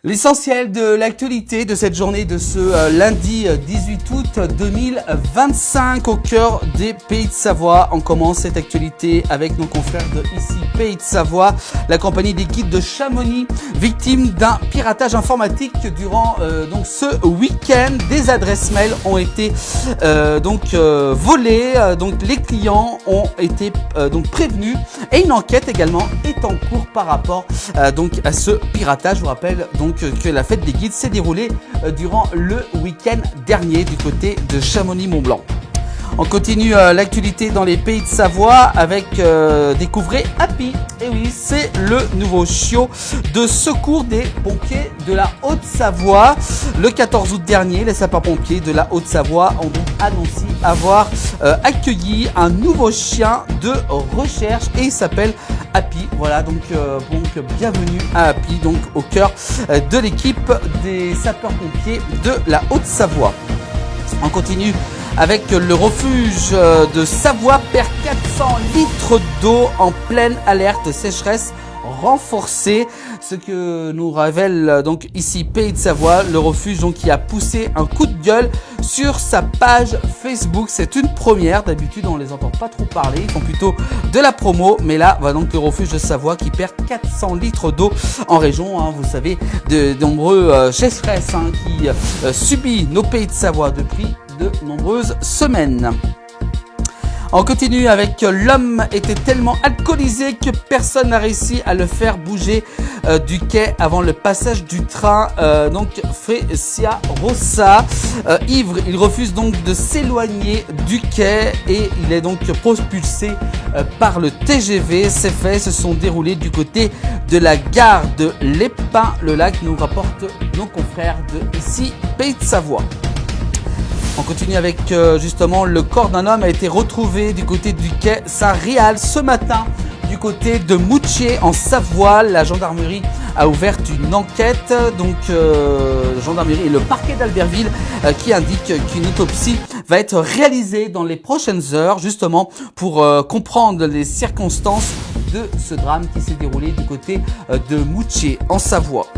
L'essentiel de l'actualité de cette journée de ce lundi 18 août 2025 au cœur des Pays de Savoie. On commence cette actualité avec nos confrères de ici Pays de Savoie. La compagnie des guides de Chamonix, victime d'un piratage informatique durant donc ce week-end. Des adresses mail ont été volées. Donc les clients ont été donc prévenus et une enquête également est en cours par rapport donc à ce piratage. Je vous rappelle donc que la fête des guides s'est déroulée durant le week-end dernier du côté de Chamonix-Mont-Blanc. On continue l'actualité dans les Pays de Savoie avec découvrez Happy. Et oui, c'est le nouveau chiot de secours des pompiers de la Haute-Savoie. Le 14 août dernier, les sapeurs-pompiers de la Haute-Savoie ont donc annoncé avoir accueilli un nouveau chien de recherche et il s'appelle Happy. Voilà, donc bienvenue à Happy, donc au cœur de l'équipe des sapeurs-pompiers de la Haute-Savoie. On continue avec le refuge de Savoie perd 400 litres d'eau en pleine alerte sécheresse renforcée. Ce que nous révèle donc ici Pays de Savoie, le refuge donc qui a poussé un coup de gueule sur sa page Facebook. C'est une première, d'habitude on les entend pas trop parler, ils font plutôt de la promo, mais là voilà donc le refuge de Savoie qui perd 400 litres d'eau en région, vous savez, de nombreux sécheresses qui subit nos Pays de Savoie depuis de nombreuses semaines. On continue avec l'homme était tellement alcoolisé que personne n'a réussi à le faire bouger du quai avant le passage du train. Donc Frecia Rossa, ivre, il refuse donc de s'éloigner du quai et il est donc propulsé par le TGV. Ces faits se sont déroulés du côté de la gare de l'Épin-le-Lac, nous rapportent nos confrères de ici Pays de Savoie. On continue avec justement le corps d'un homme a été retrouvé du côté du quai Saint-Réal ce matin du côté de Moutier en Savoie. La gendarmerie a ouvert une enquête, donc gendarmerie et le parquet d'Albertville qui indique qu'une autopsie va être réalisée dans les prochaines heures justement pour comprendre les circonstances de ce drame qui s'est déroulé du côté de Moutier en Savoie.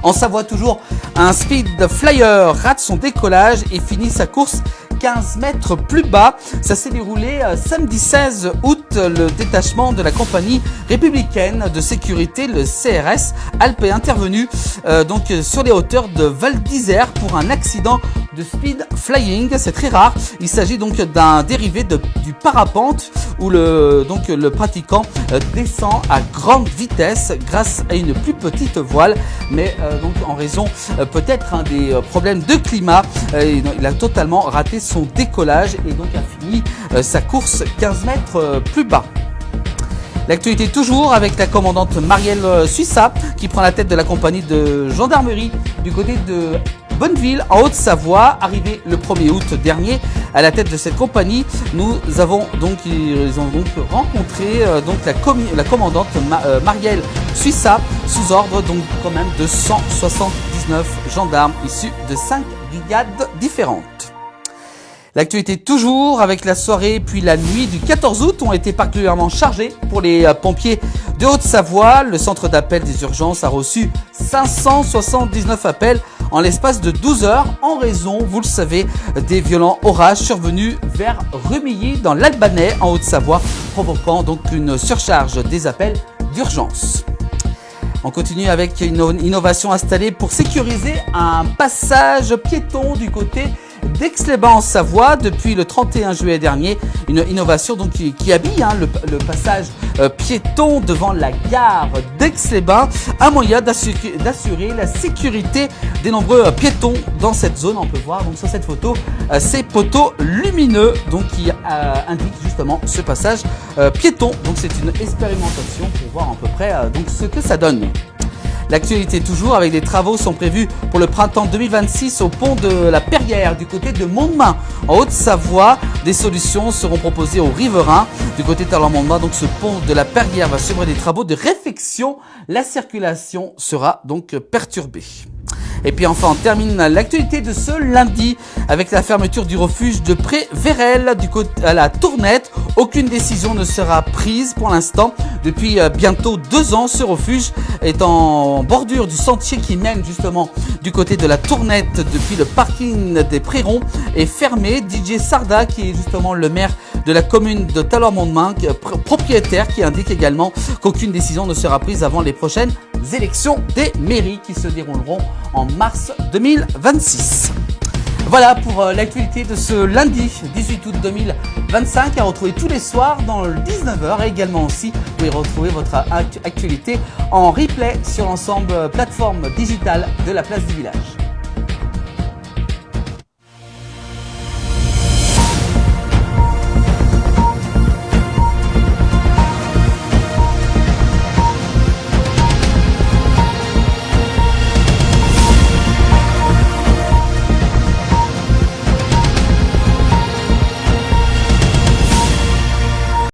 En Savoie toujours, un speed flyer rate son décollage et finit sa course 15 mètres plus bas. Ça s'est déroulé samedi 16 août. Le détachement de la compagnie républicaine de sécurité, le CRS, Alpes est intervenu donc sur les hauteurs de Val d'Isère pour un accident de speed flying. C'est très rare. Il s'agit donc d'un dérivé du parapente où le pratiquant descend à grande vitesse grâce à une plus petite voile, mais donc en raison peut-être des problèmes de climat, il a totalement raté son décollage et donc a fini sa course 15 mètres plus bas. L'actualité toujours avec la commandante Marielle Suissa qui prend la tête de la compagnie de gendarmerie du côté de Bonneville en Haute-Savoie, arrivé le 1er août dernier à la tête de cette compagnie. Ils ont donc rencontré la commandante Marielle Suissa sous ordre donc quand même de 179 gendarmes issus de 5 brigades différentes. L'actualité toujours avec la soirée puis la nuit du 14 août ont été particulièrement chargées pour les pompiers de Haute-Savoie. Le centre d'appel des urgences a reçu 579 appels en l'espace de 12 heures en raison, vous le savez, des violents orages survenus vers Rumilly dans l'Albanais en Haute-Savoie, provoquant donc une surcharge des appels d'urgence. On continue avec une innovation installée pour sécuriser un passage piéton du côté d'Aix-les-Bains en Savoie depuis le 31 juillet dernier. Une innovation donc qui habille le passage piéton devant la gare d'Aix-les-Bains, un moyen d'assurer la sécurité des nombreux piétons dans cette zone. On peut voir donc sur cette photo ces poteaux lumineux donc qui indiquent justement ce passage piéton. Donc c'est une expérimentation pour voir à peu près donc ce que ça donne. L'actualité toujours avec des travaux sont prévus pour le printemps 2026 au pont de la Perrière du côté de Montmain en Haute-Savoie. Des solutions seront proposées aux riverains du côté de Talon-Montmain. Donc ce pont de la Perrière va subir des travaux de réfection. La circulation sera donc perturbée. Et puis enfin, on termine l'actualité de ce lundi avec la fermeture du refuge de Pré-Vérel du côté à la Tournette Aucune décision ne sera prise pour l'instant. Depuis bientôt 2 ans, ce refuge est en bordure du sentier qui mène justement du côté de la Tournette depuis le parking des Prérons est fermé. DJ Sarda, qui est justement le maire de la commune de Talormont-de-Main, propriétaire, qui indique également qu'aucune décision ne sera prise avant les prochaines élections des mairies qui se dérouleront en mars 2026. Voilà pour l'actualité de ce lundi 18 août 2025 à retrouver tous les soirs dans le 19h et également aussi vous pouvez retrouver votre actualité en replay sur l'ensemble plateforme digitale de la place du village.